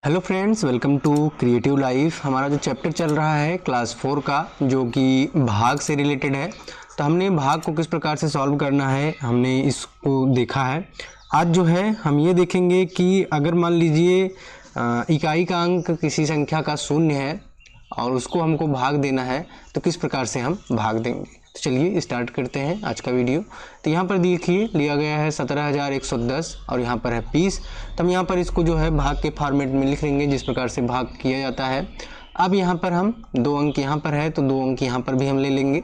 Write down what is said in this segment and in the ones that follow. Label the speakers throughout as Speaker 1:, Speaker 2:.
Speaker 1: Hello friends, welcome to creative life. हमारा जो chapter चल रहा है क्लास 4 का, जो कि भाग से रिलेटेड है। तो हमने भाग को किस प्रकार से सॉल्व करना है हमने इसको देखा है। आज जो है हम ये देखेंगे कि अगर मान लीजिए इकाई का अंक किसी संख्या का शून्य है और उसको हमको भाग देना है तो किस प्रकार से हम भाग देंगे। तो चलिए स्टार्ट करते हैं आज का वीडियो। तो यहाँ पर देखिए लिया गया है 17,110 और यहाँ पर है 20। तो हम यहाँ पर इसको जो है भाग के फॉर्मेट में लिख लेंगे जिस प्रकार से भाग किया जाता है। अब यहाँ पर हम 2 अंक यहाँ पर है तो 2 अंक यहाँ पर भी हम ले लेंगे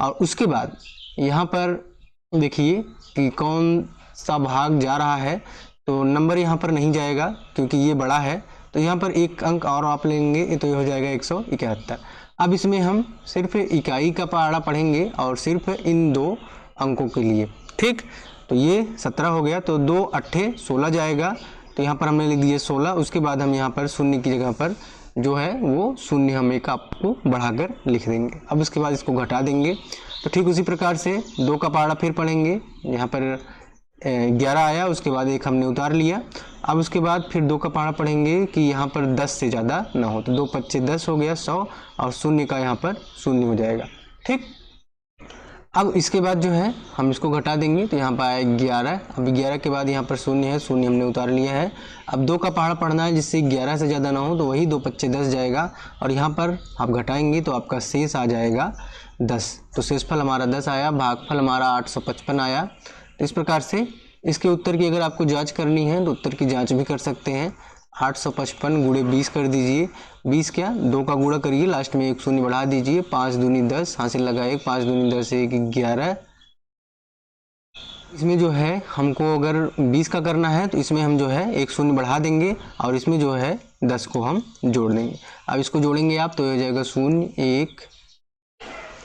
Speaker 1: और उसके बाद यहाँ पर देखिए कि कौन सा भाग जा रहा है। तो नंबर यहाँ पर नहीं जाएगा क्योंकि ये बड़ा है, तो यहाँ पर 1 अंक और आप लेंगे तो ये हो जाएगा 171। अब इसमें हम सिर्फ इकाई का पहाड़ा पढ़ेंगे और सिर्फ इन 2 अंकों के लिए। ठीक, तो ये 17 हो गया तो 2 अट्ठे 16 जाएगा। तो यहाँ पर हमने लिख दिए 16। उसके बाद हम यहाँ पर शून्य की जगह पर जो है वो शून्य हम एक आपको बढ़ाकर लिख देंगे। अब उसके बाद इसको घटा देंगे। तो ठीक उसी प्रकार से 2 का पहाड़ा फिर पढ़ेंगे। यहाँ पर 11 आया, उसके बाद 1 हमने उतार लिया। अब उसके बाद फिर 2 का पहाड़ा पढ़ेंगे कि यहाँ पर 10 से ज़्यादा ना हो। तो 2 पच्चे 10 हो गया 100 और शून्य का यहाँ पर शून्य हो जाएगा। ठीक, अब इसके बाद जो है हम इसको घटा देंगे तो यहाँ पर आया 11। अब 11 के बाद यहाँ पर शून्य है, शून्य हमने उतार लिया है। अब 2 का पहाड़ा पढ़ना है जिससे 11 से ज़्यादा ना हो, तो वही 2 पच्चे 10 जाएगा और यहाँ पर आप घटाएंगे तो आपका शेष आ जाएगा 10। तो शेषफल हमारा 10 आया, भागफल हमारा 855 आया। तो इस प्रकार से इसके उत्तर की अगर आपको जांच करनी है तो उत्तर की जांच भी कर सकते हैं। 855 गुणे 20 कर दीजिए। 20 क्या 2 का गुणा करिए, लास्ट में 1 शून्य बढ़ा दीजिए। 5 दूनी 10, हासिल लगा 1, 5 दूनी 10 1 11। इसमें जो है हमको अगर 20 का करना है तो इसमें हम जो है 1 शून्य बढ़ा देंगे और इसमें जो है 10 को हम जोड़ देंगे। अब इसको जोड़ेंगे आप तो हो जाएगा 0 1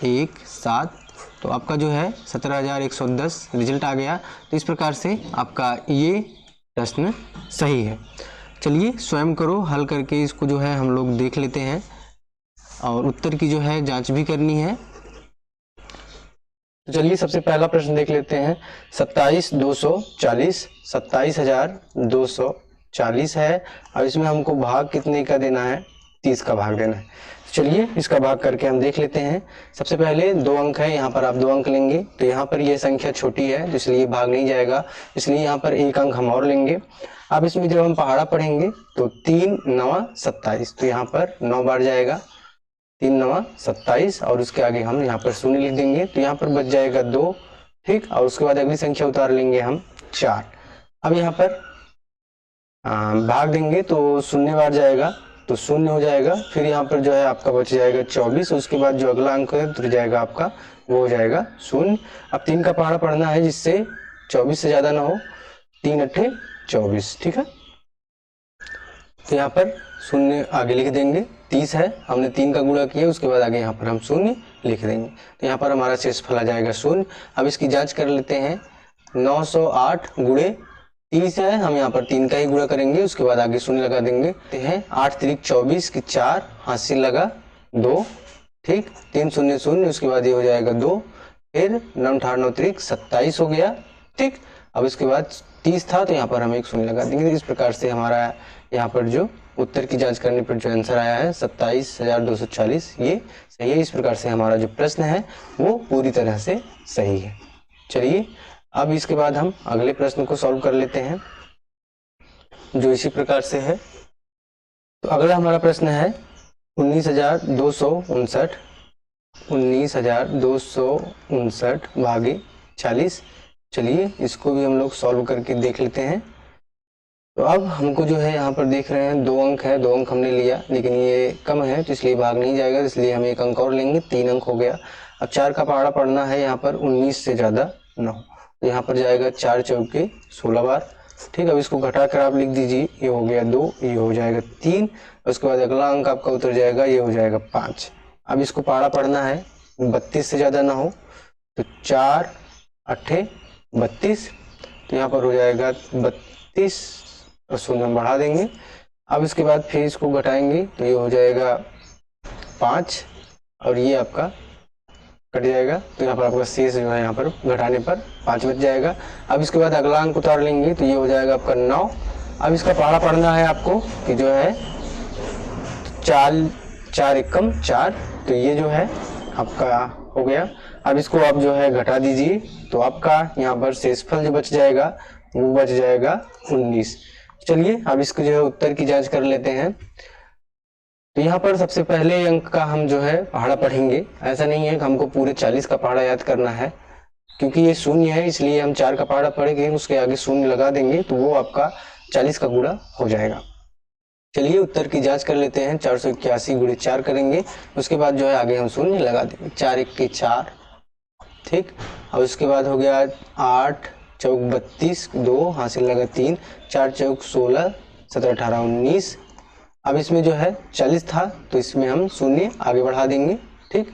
Speaker 1: 1 7। तो आपका जो है 17,110 रिजल्ट आ गया। तो इस प्रकार से आपका ये प्रश्न सही है। चलिए स्वयं करो, हल करके इसको जो है हम लोग देख लेते हैं और उत्तर की जो है जांच भी करनी है। तो चलिए सबसे पहला प्रश्न देख लेते हैं। 27,240 27,240 है और इसमें हमको भाग कितने का देना है, 30 का भाग देना है। चलिए इसका भाग करके हम देख लेते हैं। सबसे पहले 2 अंक है, यहाँ पर आप 2 अंक लेंगे। तो यहाँ पर ये संख्या छोटी है तो इसलिए भाग नहीं जाएगा, इसलिए यहाँ पर 1 अंक हम और लेंगे। अब इसमें जब हम पहाड़ा पढ़ेंगे तो 3 9 27, तो यहाँ पर 9 बार जाएगा। 3 9 27 और उसके आगे हम यहाँ पर शून्य लिख देंगे तो यहाँ पर बच जाएगा 2। ठीक, और उसके बाद अगली संख्या उतार लेंगे हम 4। अब यहाँ पर भाग देंगे तो शून्य बार जाएगा तो शून्य हो जाएगा। फिर यहाँ पर जो है आपका बच जाएगा 24। उसके बाद जो अगला अंक है तो जाएगा आपका वो हो जाएगा 0। अब 3 का पहाड़ा पढ़ना है जिससे 24 से ज्यादा ना हो। 3 अट्ठे 24। ठीक है, तो यहाँ पर शून्य आगे लिख देंगे। 30 है, हमने 3 का गुणा किया, उसके बाद आगे यहाँ पर हम शून्य लिख देंगे तो यहाँ पर हमारा शेषफल आ जाएगा 0। अब इसकी जांच कर लेते हैं। 908 गुणे 30 है, हम यहाँ पर 3 का ही गुणा करेंगे, उसके बाद आगे शून्य लगा देंगे। 8 त्रिक 24 की 4, हासिल लगा 2। ठीक, 3 शून्य शून्य, उसके बाद ये हो जाएगा 2। फिर 9 8 9 त्रिक 27 हो गया। ठीक, अब इसके बाद 30 था तो यहाँ पर हम 1 शून्य लगा देंगे। इस प्रकार से हमारा यहाँ पर जो उत्तर की जांच करने पर जो आंसर आया है 27,240 ये सही है। इस प्रकार से हमारा जो प्रश्न है वो पूरी तरह से सही है। चलिए अब इसके बाद हम अगले प्रश्न को सॉल्व कर लेते हैं जो इसी प्रकार से है। तो अगला हमारा प्रश्न है 19,259 19,259 भागे 40। चलिए इसको भी हम लोग सॉल्व करके देख लेते हैं। तो अब हमको जो है यहाँ पर देख रहे हैं 2 अंक है, 2 अंक हमने लिया लेकिन ये कम है तो इसलिए भाग नहीं जाएगा, इसलिए हम 1 अंक और लेंगे। 3 अंक हो गया। अब 4 का पहाड़ा पढ़ना है यहाँ पर 19 से ज्यादा ना हो, तो यहाँ पर जाएगा 4 चौके 16 बार। ठीक, अब इसको घटा कर आप लिख दीजिए, ये हो गया 2, ये हो जाएगा 3। उसके बाद अगला अंक आपका उतर जाएगा, ये हो जाएगा 5। अब इसको पहाड़ा पढ़ना है 32 से ज्यादा ना हो, तो 4 अट्ठे 32, तो यहाँ पर हो जाएगा 32 और शून्य बढ़ा देंगे। अब इसके बाद फिर इसको घटाएंगे तो ये हो जाएगा 5 और ये आपका कट जाएगा। तो यहाँ पर आपका शेष जो है यहाँ पर घटाने पर 5 बच जाएगा। अब इसके बाद अगला अंक उतार लेंगे तो ये हो जाएगा आपका 9 अब इसका पहाड़ा पढ़ना है आपको कि जो है 4 4 एकम 4, तो ये जो है आपका हो गया। अब इसको आप जो है घटा दीजिए, तो आपका यहाँ पर शेषफल जो बच जाएगा वो बच जाएगा 19। चलिए अब इसको जो है उत्तर की जांच कर लेते हैं। तो यहाँ पर सबसे पहले अंक का हम जो है पहाड़ा पढ़ेंगे। ऐसा नहीं है कि हमको पूरे 40 का पहाड़ा याद करना है, क्योंकि ये शून्य है इसलिए हम 4 का पहाड़ा पढ़ेंगे, उसके आगे शून्य लगा देंगे तो वो आपका 40 का गुणा हो जाएगा। चलिए उत्तर की जांच कर लेते हैं। 481 गुणे 4 करेंगे, उसके बाद जो है आगे हम शून्य लगा देंगे। 4 1 के 4, ठीक। अब उसके बाद हो गया 8 चौक 32, 2 हासिल लगा 3, 4 चौक 16, 17 18 19। अब इसमें जो है 40 था तो इसमें हम शून्य आगे बढ़ा देंगे, ठीक।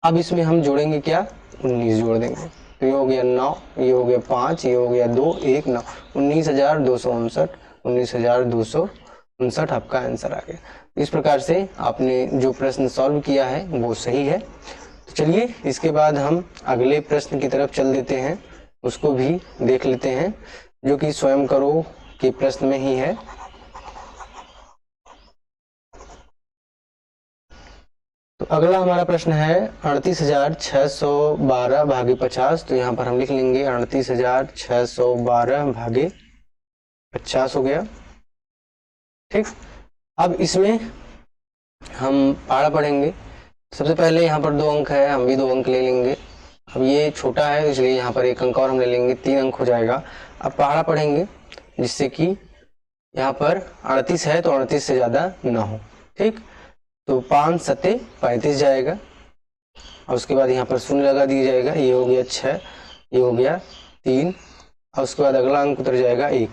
Speaker 1: अब इसमें हम जोड़ेंगे क्या, 19 जोड़ देंगे, तो ये हो गया 9, ये हो गया 5, ये हो गया 2 1 9, 19,259, 19,259 आपका आंसर आ गया। इस प्रकार से आपने जो प्रश्न सॉल्व किया है वो सही है। तो चलिए इसके बाद हम अगले प्रश्न की तरफ चल देते हैं, उसको भी देख लेते हैं, जो कि स्वयं करो के प्रश्न में ही है। तो अगला हमारा प्रश्न है 38,612 भागे 50। तो यहाँ पर हम लिख लेंगे 38,612 भागे 50 हो गया, ठीक। अब इसमें हम पहाड़ा पढ़ेंगे। सबसे पहले यहाँ पर 2 अंक है, हम भी 2 अंक ले लेंगे। अब ये छोटा है इसलिए यहाँ पर 1 अंक और हम ले लेंगे, 3 अंक हो जाएगा। अब पहाड़ा पढ़ेंगे जिससे कि यहाँ पर 38 है तो 38 से ज़्यादा ना हो, ठीक। तो 5 7 35 जाएगा, और उसके बाद यहाँ पर शून्य लगा दिया जाएगा। ये हो गया 6, ये हो गया 3, और उसके बाद अगला अंक उतर जाएगा 1।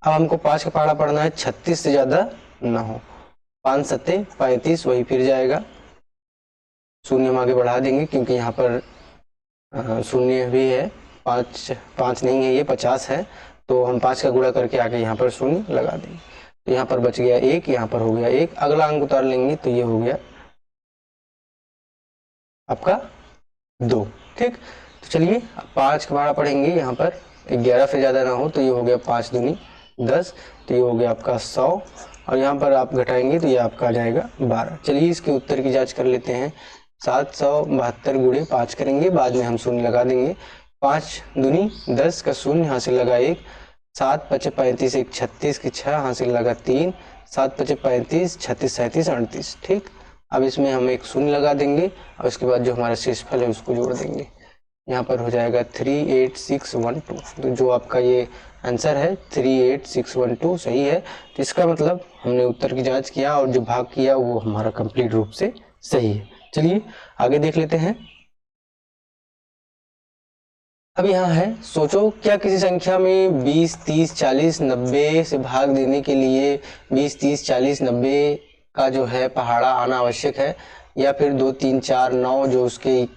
Speaker 1: अब हमको 5 का पहाड़ा पढ़ना है 36 से ज़्यादा ना हो। 5 7 35 वही फिर जाएगा, शून्य हम आगे बढ़ा देंगे क्योंकि यहाँ पर शून्य भी है, 5 नहीं है, ये 50 है, तो हम 5 का गुणा करके आगे यहाँ पर शून्य लगा देंगे। तो यहाँ पर बच गया 1, यहाँ पर हो गया 1, अगला अंक उतार लेंगे तो ये हो गया आपका 2, ठीक। तो चलिए 5 का पहाड़ा पढ़ेंगे, यहाँ पर 11 से ज़्यादा ना हो, तो ये हो गया 5 दूनी 10, तो ये हो गया आपका 100, और यहाँ पर आप घटाएंगे तो ये आपका आ जाएगा 12। चलिए इसके उत्तर की जांच कर लेते हैं। 772 गुणे 5 करेंगे, बाद में हम शून्य लगा देंगे। 5 दूनी 10 का शून्य हासिल लगा 1, 7 5 35 1 36 की 6 हासिल लगा 3, 7 5 35 36 37 38, ठीक। अब इसमें हम एक शून्य लगा देंगे और उसके बाद जो हमारा शेषफल है उसको जोड़ देंगे। यहाँ पर हो जाएगा 38612। तो जो आपका ये आंसर है 38612 सही है। तो इसका मतलब हमने उत्तर की जांच किया और जो भाग किया वो हमारा कंप्लीट रूप से सही है। चलिए आगे देख लेते हैं। अब यहाँ है, सोचो क्या किसी संख्या में 20 30 40 90 से भाग देने के लिए 20 30 40 90 का जो है पहाड़ा आना आवश्यक है, या फिर 2 3 4 9 जो उसके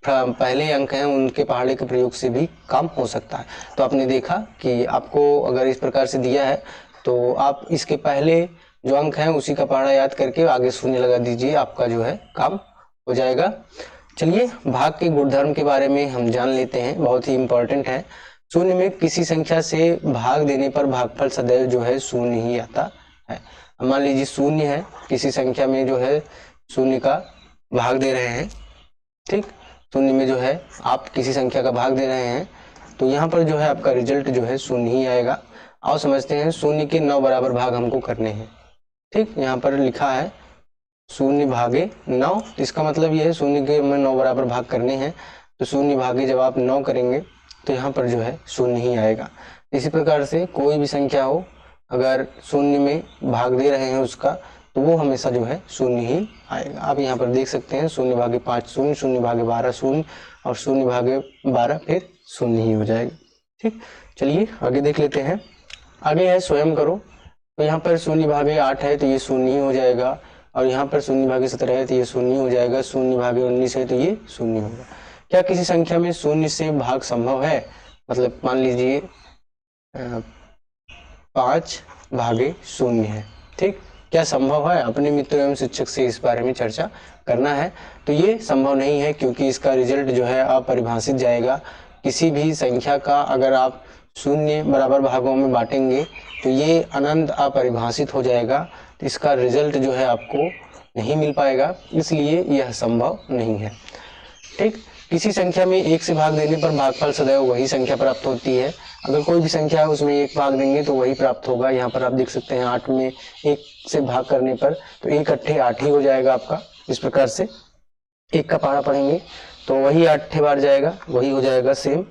Speaker 1: पहले अंक हैं उनके पहाड़े के प्रयोग से भी कम हो सकता है। तो आपने देखा कि आपको अगर इस प्रकार से दिया है तो आप इसके पहले जो अंक हैं उसी का पहाड़ा याद करके आगे शून्य लगा दीजिए, आपका जो है काम हो जाएगा। चलिए भाग के गुणधर्म के बारे में हम जान लेते हैं, बहुत ही इंपॉर्टेंट है। शून्य में किसी संख्या से भाग देने पर भागफल सदैव जो है शून्य ही आता है। मान लीजिए शून्य है, किसी संख्या में जो है शून्य का भाग दे रहे हैं, ठीक। शून्य में जो है आप किसी संख्या का भाग दे रहे हैं तो यहाँ पर जो है आपका रिजल्ट जो है शून्य ही आएगा। आओ समझते हैं, शून्य के 9 बराबर भाग हमको करने हैं, ठीक। यहाँ पर लिखा है 0 भागे 9, इसका मतलब ये है शून्य के में 9 बराबर भाग करने हैं, तो 0 भागे जब आप 9 करेंगे तो यहाँ पर जो है शून्य ही आएगा। इसी प्रकार से कोई भी संख्या हो, अगर शून्य में भाग दे रहे हैं उसका, तो वो हमेशा जो है शून्य ही आएगा। आप यहाँ पर देख सकते हैं 0 भागे 5 शून्य, 0 भागे 12 शून्य, और 0 भागे 12 फिर शून्य ही हो जाएगा, ठीक। चलिए आगे देख लेते हैं। आगे है स्वयं करो। तो यहाँ पर 0 भागे 8 है तो ये शून्य ही हो जाएगा, और यहाँ पर 0 भागे 17 है तो ये शून्य हो जाएगा, 0 भागे 19 है तो ये शून्य होगा। क्या किसी संख्या में शून्य से भाग संभव है? मतलब मान लीजिए 5 भागे 0 है, ठीक। क्या संभव है? अपने मित्रों एवं शिक्षक से इस बारे में चर्चा करना है। तो ये संभव नहीं है क्योंकि इसका रिजल्ट जो है अपरिभाषित जाएगा। किसी भी संख्या का अगर आप शून्य बराबर भागों में बांटेंगे तो ये अनंत अपरिभाषित हो जाएगा, तो इसका रिजल्ट जो है आपको नहीं मिल पाएगा, इसलिए यह संभव नहीं है। ठीक, किसी संख्या में 1 से भाग देने पर भागफल सदैव वही संख्या प्राप्त होती है। अगर कोई भी संख्या है उसमें 1 भाग देंगे तो वही प्राप्त होगा। यहाँ पर आप देख सकते हैं 8 में 1 से भाग करने पर तो 1 अट्ठे 8 ही हो जाएगा आपका। इस प्रकार से 1 का पहाड़ा पढ़ेंगे तो वही 8 बार जाएगा, वही हो जाएगा सेम।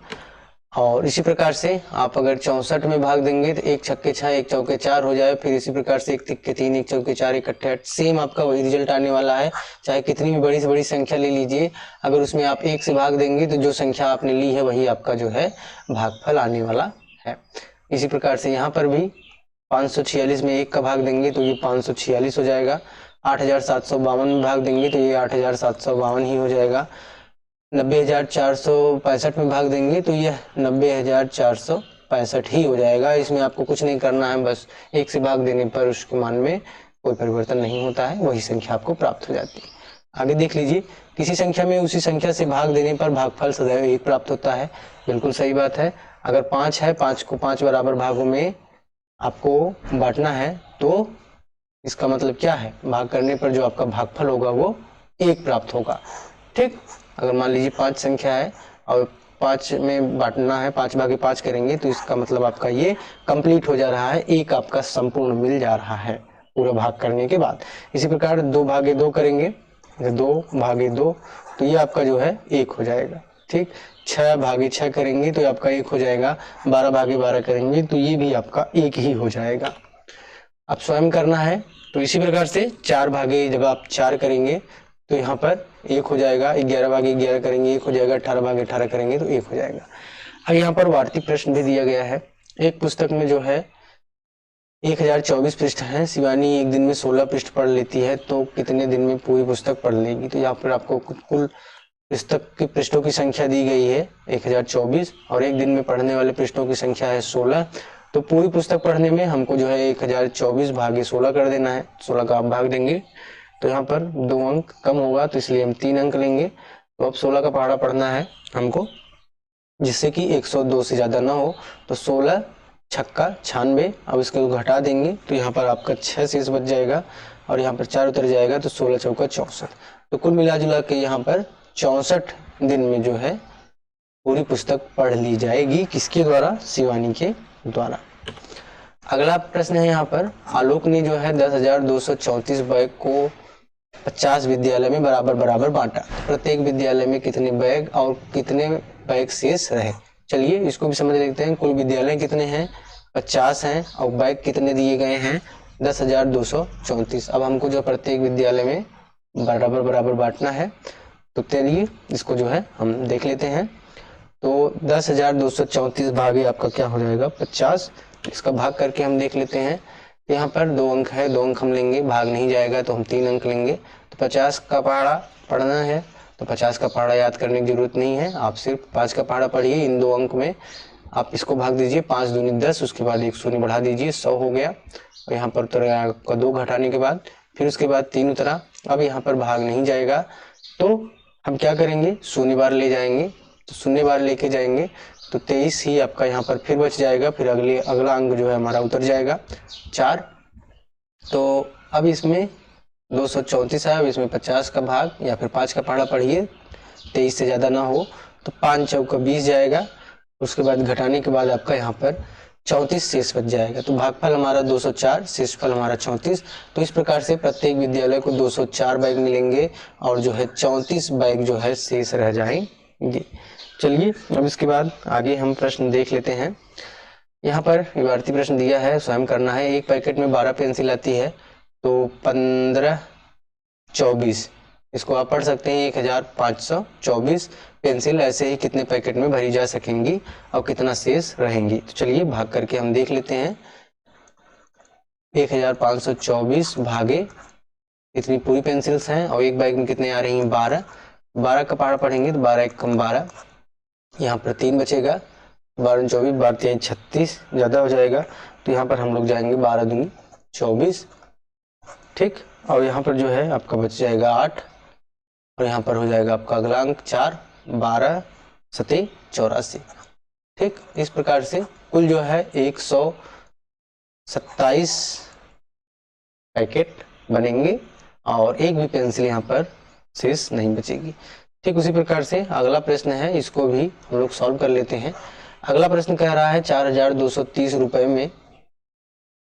Speaker 1: और इसी प्रकार से आप अगर 64 में भाग देंगे तो 1 छक्के 6 1 चौके 4 हो जाए, फिर इसी प्रकार से 1 तिक्के 3 1 चौके 4 1 अट्ठे 8, सेम आपका वही रिजल्ट आने वाला है। चाहे कितनी भी बड़ी से बड़ी संख्या ले लीजिए, अगर उसमें आप 1 से भाग देंगे तो जो संख्या आपने ली है वही आपका जो है भागफल आने वाला है। इसी प्रकार से यहाँ पर भी 546 में 1 का भाग देंगे तो ये 546 हो जाएगा। 8752 में भाग देंगे तो ये 8752 ही हो जाएगा। 90,465 में भाग देंगे तो यह 90,465 ही हो जाएगा। इसमें आपको कुछ नहीं करना है, बस 1 से भाग देने पर उसके मान में कोई परिवर्तन नहीं होता है, वही संख्या आपको प्राप्त हो जाती है। आगे देख लीजिए, किसी संख्या में उसी संख्या से भाग देने पर भागफल सदैव 1 प्राप्त होता है। बिल्कुल सही बात है। अगर 5 है, 5 को 5 बराबर भागों में आपको बांटना है तो इसका मतलब क्या है, भाग करने पर जो आपका भागफल होगा वो 1 प्राप्त होगा। ठीक, अगर मान लीजिए 5 संख्या है और 5 में बांटना है, 5 भागे 5 करेंगे तो इसका मतलब आपका ये कंप्लीट हो जा रहा है, 1 आपका संपूर्ण मिल जा रहा है पूरा भाग करने के बाद। इसी प्रकार 2 भागे 2 करेंगे, 2 भागे 2 तो ये आपका जो है 1 हो जाएगा। ठीक, 6 भागे 6 करेंगे तो आपका 1 हो जाएगा। 12 भागे 12 करेंगे तो ये भी आपका 1 ही हो जाएगा। अब स्वयं करना है तो इसी प्रकार से 4 भागे जब आप 4 करेंगे तो यहाँ पर 1 हो जाएगा। 11 भागे 11 करेंगे 1 हो जाएगा। 18 भागे 18 करेंगे तो 1 हो जाएगा। अब यहाँ पर वार्तिक प्रश्न भी दिया गया है। एक पुस्तक में जो है 1024 पृष्ठ हैं। शिवानी एक दिन में 16 पृष्ठ पढ़ लेती है तो कितने दिन में पूरी पुस्तक पढ़ लेगी। तो यहाँ पर आपको कुल पुस्तक की पृष्ठों की संख्या दी गई है 1024 और एक दिन में पढ़ने वाले पृष्ठों की संख्या है 16। तो पूरी पुस्तक पढ़ने में हमको जो है 1024 भागे 16 कर देना है। 16 का आप भाग देंगे तो यहाँ पर 2 अंक कम होगा तो इसलिए हम 3 अंक लेंगे। तो अब 16 का पहाड़ा पढ़ना है हमको, जिससे कि 102 से ज़्यादा ना हो। तो 16 छक्का 96, अब इसको घटा देंगे तो यहाँ पर आपका 6 शेष बच जाएगा और यहाँ पर 4 उतर जाएगा तो 16 चौका 64। तो कुल मिला जुला के यहाँ पर 64 दिन में जो है पूरी पुस्तक पढ़ ली जाएगी। किसके द्वारा? शिवानी के द्वारा। अगला प्रश्न है यहाँ पर, आलोक ने जो है 10,234 बैग को 50 विद्यालय में बराबर बराबर बांटा। प्रत्येक विद्यालय में कितने बैग और कितने बैग शेष रहे। चलिए इसको भी समझ लेते हैं। कुल विद्यालय कितने हैं? 50 हैं और बैग कितने दिए गए हैं? 10,234। अब हमको जो प्रत्येक विद्यालय में बराबर बराबर बांटना है तो चलिए इसको जो है हम देख लेते हैं। तो 10,234 भागे आपका क्या हो जाएगा? 50। इसका भाग करके हम देख लेते हैं। यहाँ पर 2 अंक है, 2 अंक हम लेंगे, भाग नहीं जाएगा तो हम 3 अंक लेंगे। तो 50 का पहाड़ा पढ़ना है तो 50 का पहाड़ा याद करने की जरूरत नहीं है, आप सिर्फ 5 का पहाड़ा पढ़िए। इन 2 अंक में आप इसको भाग दीजिए, 5 दूनी 10, उसके बाद 1 शून्य बढ़ा दीजिए, 100 हो गया। और यहाँ पर उतरा आपका 2 घटाने के बाद, फिर उसके बाद 3 उतरा। अब यहाँ पर भाग नहीं जाएगा तो हम क्या करेंगे? शून्य बार ले जाएंगे। तो शून्य बार लेके जाएंगे तो 23 ही आपका यहाँ पर फिर बच जाएगा। फिर अगला अंक जो है हमारा उतर जाएगा 4। तो अब इसमें 234 है, अब इसमें 50 का भाग या फिर 5 का पहाड़ा पढ़िए, 23 से ज़्यादा ना हो। तो 5 चौका 20 जाएगा। उसके बाद घटाने के बाद आपका यहाँ पर 34 शेष बच जाएगा। तो भागफल हमारा 204, शेषफल हमारा 34। तो इस प्रकार से प्रत्येक विद्यालय को 204 बैग मिलेंगे और जो है 34 बैग जो है शेष रह जाएंगे। चलिए अब इसके बाद आगे हम प्रश्न देख लेते हैं। यहाँ पर विद्यार्थी प्रश्न दिया है, स्वयं करना है। एक पैकेट में 12 पेंसिल आती है तो 15 24, इसको आप पढ़ सकते हैं 1524 पेंसिल ऐसे ही कितने पैकेट में भरी जा सकेंगी और कितना शेष रहेंगी। तो चलिए भाग करके हम देख लेते हैं। 1524 भागे इतनी पूरी पेंसिल्स हैं और एक बैग में कितने आ रही हैं? 12। 12 का पहाड़ा पढ़ेंगे तो 12 एक कम 12, यहाँ पर 3 बचेगा। 12 24, 12 3 36, ज़्यादा हो जाएगा तो यहाँ पर हम लोग जाएंगे 12 दूनी 24। ठीक, और यहाँ पर जो है आपका बच जाएगा 8 और यहाँ पर हो जाएगा आपका अगला अंक 4। 12 7 84। ठीक, इस प्रकार से कुल जो है 127 पैकेट बनेंगे और एक भी पेंसिल यहाँ पर शेष नहीं बचेगी। ठीक उसी प्रकार से अगला प्रश्न है, इसको भी हम लोग सॉल्व कर लेते हैं। अगला प्रश्न कह रहा है 4230 रुपए में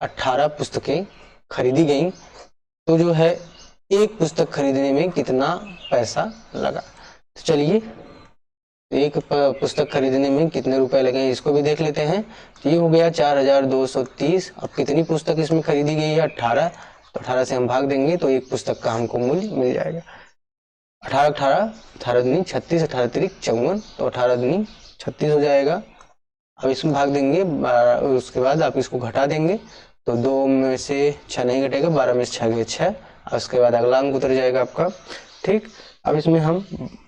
Speaker 1: 18 पुस्तकें खरीदी गई, तो जो है एक पुस्तक खरीदने में कितना पैसा लगा। तो चलिए एक पुस्तक खरीदने में कितने रुपए लगे इसको भी देख लेते हैं। तो ये हो गया 4230। अब कितनी पुस्तक इसमें खरीदी गई है 18, तो 18 से हम भाग देंगे तो एक पुस्तक का हमको मूल्य मिल जाएगा। 18 दूनी 36, 18 तिरिक 54, तो 18 दूनी 36 हो जाएगा। अब इसमें भाग देंगे, उसके बाद आप इसको घटा देंगे तो 2 में से 6 नहीं घटेगा, 12 में से 6 गए 6, और उसके बाद अगला अंक उतर जाएगा आपका। ठीक, अब इसमें हम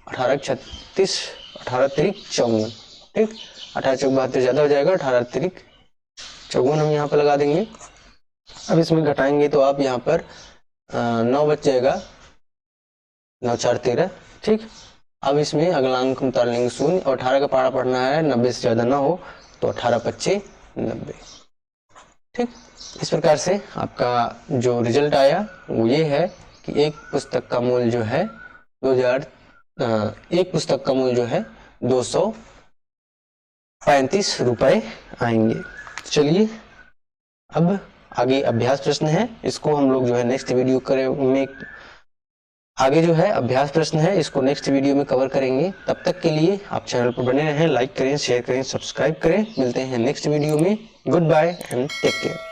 Speaker 1: 18 36, 18 तिरिक 54, ठीक, 18 चौक 72 ज्यादा हो जाएगा, 18 तिरिक 54 हम यहाँ पर लगा देंगे। अब इसमें घटाएंगे तो आप यहाँ पर 9 बच जाएगा, 9 4 13, ठीक। अब इसमें अगला अंक उतार लेंगे 0, और 18 का पहाड़ा पढ़ना है 90 से ज्यादा ना हो, तो 18 25 90, ठीक। इस प्रकार से आपका जो रिजल्ट आया वो ये है कि एक पुस्तक का मूल्य जो है 235 रुपए आएंगे। चलिए अब आगे अभ्यास प्रश्न है, इसको हम लोग जो है नेक्स्ट वीडियो में आगे जो है अभ्यास प्रश्न है, इसको नेक्स्ट वीडियो में कवर करेंगे। तब तक के लिए आप चैनल पर बने रहें, लाइक करें, शेयर करें, सब्सक्राइब करें। मिलते हैं नेक्स्ट वीडियो में। Goodbye and take care.